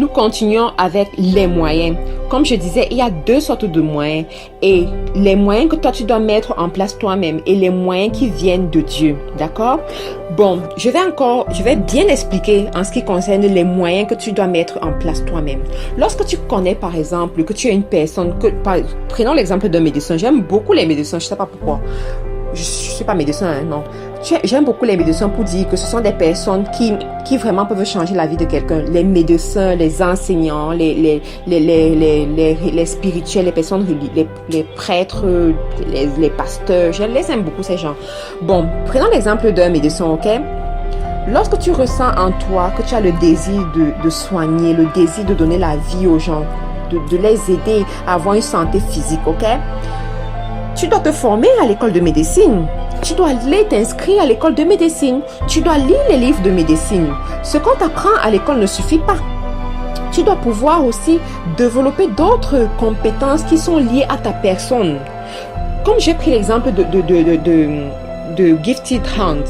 nous continuons avec les moyens. Comme je disais, il y a deux sortes de moyens. Et les moyens que toi, tu dois mettre en place toi-même et les moyens qui viennent de Dieu. D'accord? Bon, je vais bien expliquer en ce qui concerne les moyens que tu dois mettre en place toi-même. Lorsque tu connais, par exemple, que tu es une personne, prenons l'exemple d'un médecin. J'aime beaucoup les médecins, je ne sais pas pourquoi. Je suis pas médecin, hein, non. J'aime beaucoup les médecins pour dire que ce sont des personnes qui vraiment peuvent changer la vie de quelqu'un. Les médecins, les enseignants, les spirituels, les personnes, les prêtres, les pasteurs. Je les aime beaucoup, ces gens. Bon, prenons l'exemple d'un médecin, ok? Lorsque tu ressens en toi que tu as le désir de soigner, le désir de donner la vie aux gens, de les aider à avoir une santé physique, ok? Tu dois te former à l'école de médecine. Tu dois aller t'inscrire à l'école de médecine. Tu dois lire les livres de médecine. Ce qu'on t'apprend à l'école ne suffit pas. Tu dois pouvoir aussi développer d'autres compétences qui sont liées à ta personne. Comme j'ai pris l'exemple de Gifted Hand.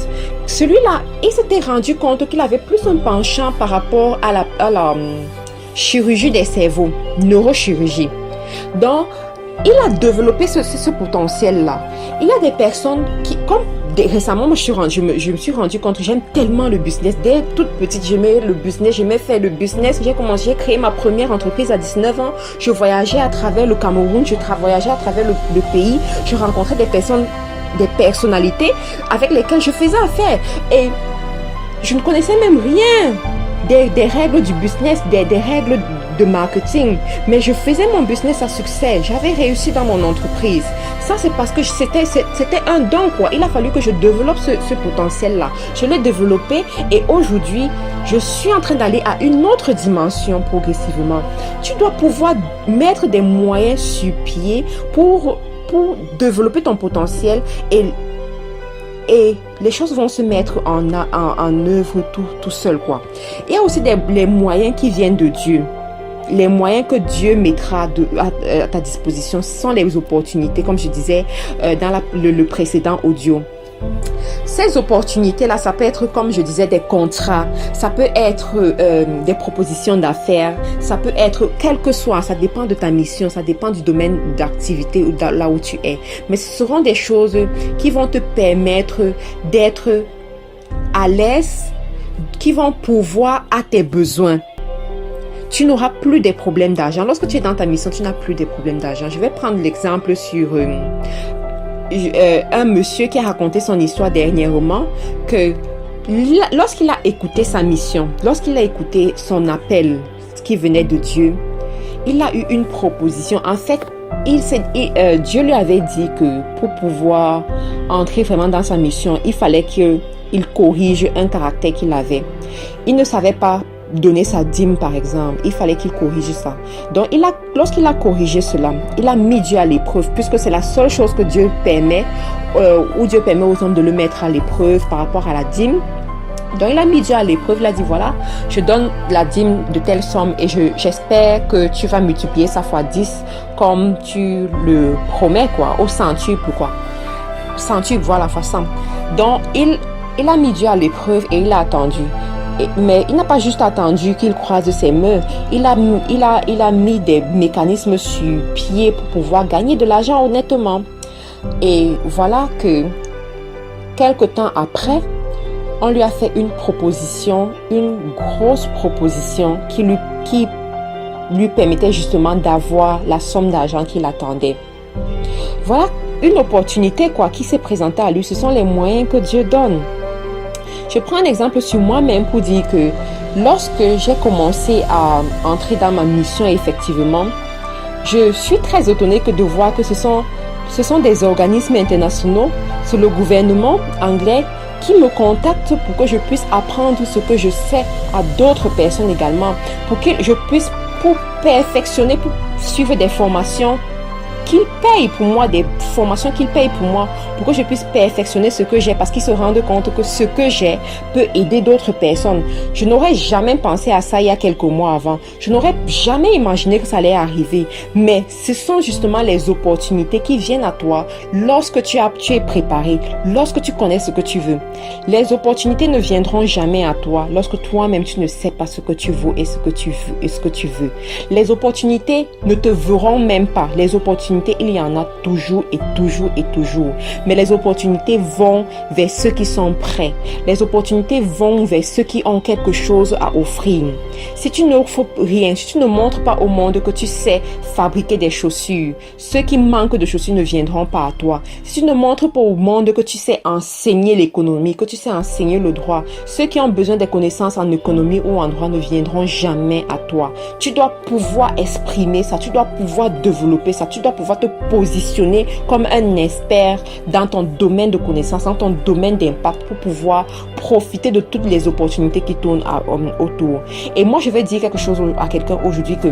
Celui-là, il s'était rendu compte qu'il avait plus un penchant par rapport à la chirurgie des cerveaux, neurochirurgie. Donc, il a développé ce potentiel-là. Il y a des personnes qui, comme récemment, moi, je me suis rendu compte que j'aime tellement le business. Dès toute petite, j'aimais le business, j'aimais faire le business. J'ai créé ma première entreprise à 19 ans. Je voyageais à travers le Cameroun, voyageais à travers le pays. Je rencontrais des personnes, des personnalités avec lesquelles je faisais affaire. Et je ne connaissais même rien des règles du business, des règles de marketing, mais je faisais mon business à succès. J'avais réussi dans mon entreprise. Ça, c'est parce que c'était un don, quoi. Il a fallu que je développe ce potentiel-là. Je l'ai développé et aujourd'hui, je suis en train d'aller à une autre dimension progressivement. Tu dois pouvoir mettre des moyens sur pied pour développer ton potentiel et les choses vont se mettre en œuvre tout seul, quoi. Il y a aussi les moyens qui viennent de Dieu. Les moyens que Dieu mettra à ta disposition, ce sont les opportunités, comme je disais dans le précédent audio. Ces opportunités-là, ça peut être, comme je disais, des contrats, ça peut être des propositions d'affaires, ça peut être quel que soit, ça dépend de ta mission, ça dépend du domaine d'activité ou là où tu es. Mais ce seront des choses qui vont te permettre d'être à l'aise, qui vont pourvoir à tes besoins. Tu n'auras plus des problèmes d'argent. Lorsque tu es dans ta mission, tu n'as plus des problèmes d'argent. Je vais prendre l'exemple sur un monsieur qui a raconté son histoire dernièrement, que lorsqu'il a écouté sa mission, lorsqu'il a écouté son appel qui venait de Dieu, il a eu une proposition. En fait, Dieu lui avait dit que pour pouvoir entrer vraiment dans sa mission, il fallait qu'il corrige un caractère qu'il avait. Il ne savait pas donner sa dîme, par exemple. Il fallait qu'il corrige ça. Donc, lorsqu'il a corrigé cela, il a mis Dieu à l'épreuve, puisque c'est la seule chose que Dieu permet, où Dieu permet aux hommes de le mettre à l'épreuve par rapport à la dîme. Donc, il a mis Dieu à l'épreuve. Il a dit, voilà, je donne la dîme de telle somme et j'espère que tu vas multiplier ça fois 10 comme tu le promets, quoi, au centuple, quoi. Centuple, voilà, fois 100. Donc, il a mis Dieu à l'épreuve et il a attendu. Mais il n'a pas juste attendu qu'il croise ses mains. Il a mis des mécanismes sur pied pour pouvoir gagner de l'argent honnêtement. Et voilà que quelque temps après, on lui a fait une proposition, une grosse proposition qui lui permettait justement d'avoir la somme d'argent qu'il attendait. Voilà une opportunité, quoi, qui s'est présentée à lui. Ce sont les moyens que Dieu donne. Je prends un exemple sur moi-même pour dire que lorsque j'ai commencé à entrer dans ma mission, effectivement, je suis très étonnée de voir que ce sont des organismes internationaux, c'est le gouvernement anglais qui me contacte pour que je puisse apprendre ce que je sais à d'autres personnes également, pour que je puisse, pour perfectionner, pour suivre des formations qu'ils payent pour moi des formations, qu'ils payent pour moi, pour que je puisse perfectionner ce que j'ai, parce qu'ils se rendent compte que ce que j'ai peut aider d'autres personnes. Je n'aurais jamais pensé à ça il y a quelques mois avant. Je n'aurais jamais imaginé que ça allait arriver. Mais ce sont justement les opportunités qui viennent à toi lorsque tu es préparé, lorsque tu connais ce que tu veux. Les opportunités ne viendront jamais à toi lorsque toi-même tu ne sais pas ce que tu vaux et ce que tu veux et ce que tu veux. Les opportunités ne te verront même pas. Les opportunités, il y en a toujours et toujours et toujours. Mais les opportunités vont vers ceux qui sont prêts. Les opportunités vont vers ceux qui ont quelque chose à offrir. Si tu n'offres rien, si tu ne montres pas au monde que tu sais fabriquer des chaussures, ceux qui manquent de chaussures ne viendront pas à toi. Si tu ne montres pas au monde que tu sais enseigner l'économie, que tu sais enseigner le droit, ceux qui ont besoin des connaissances en économie ou en droit ne viendront jamais à toi. Tu dois pouvoir exprimer ça, tu dois pouvoir développer ça, tu dois pouvoir te positionner comme un expert dans ton domaine de connaissances, dans ton domaine d'impact pour pouvoir profiter de toutes les opportunités qui tournent autour. Et moi, je vais dire quelque chose à quelqu'un aujourd'hui que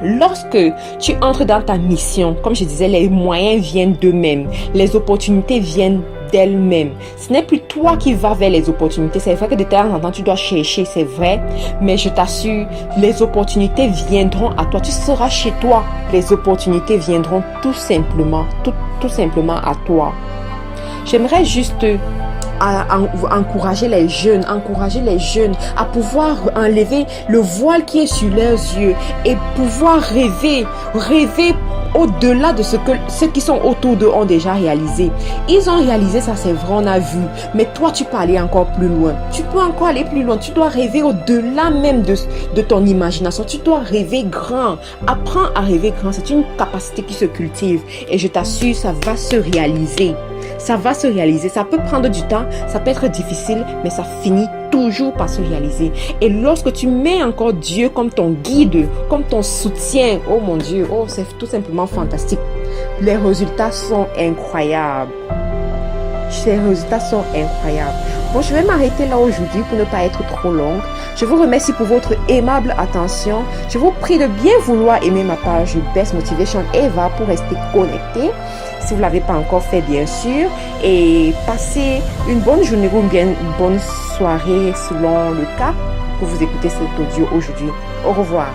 lorsque tu entres dans ta mission, comme je disais, les moyens viennent d'eux-mêmes, les opportunités viennent d'elles-mêmes. Ce n'est plus toi qui vas vers les opportunités. C'est vrai que de temps en temps, tu dois chercher, c'est vrai, mais je t'assure, les opportunités viendront à toi. Tu seras chez toi. Les opportunités viendront tout simplement à toi. J'aimerais juste encourager les jeunes à pouvoir enlever le voile qui est sur leurs yeux et pouvoir rêver au-delà de ce que ceux qui sont autour d'eux ont déjà réalisé. Ils ont réalisé ça, c'est vrai, on a vu. Mais toi, tu peux aller encore plus loin. Tu peux encore aller plus loin. Tu dois rêver au-delà même de ton imagination. Tu dois rêver grand. Apprends à rêver grand. C'est une capacité qui se cultive. Et je t'assure, ça va se réaliser. Ça va se réaliser. Ça peut prendre du temps, ça peut être difficile, mais ça finit toujours par se réaliser. Et lorsque tu mets encore Dieu comme ton guide, comme ton soutien, oh mon Dieu, oh, c'est tout simplement fantastique. Les résultats sont incroyables. Ces résultats sont incroyables. Bon, je vais m'arrêter là aujourd'hui pour ne pas être trop longue. Je vous remercie pour votre aimable attention. Je vous prie de bien vouloir aimer ma page Best Motivation Eva pour rester connecté. Si vous ne l'avez pas encore fait, bien sûr. Et passez une bonne journée ou bien une bonne soirée selon le cas que vous écoutez cet audio aujourd'hui. Au revoir.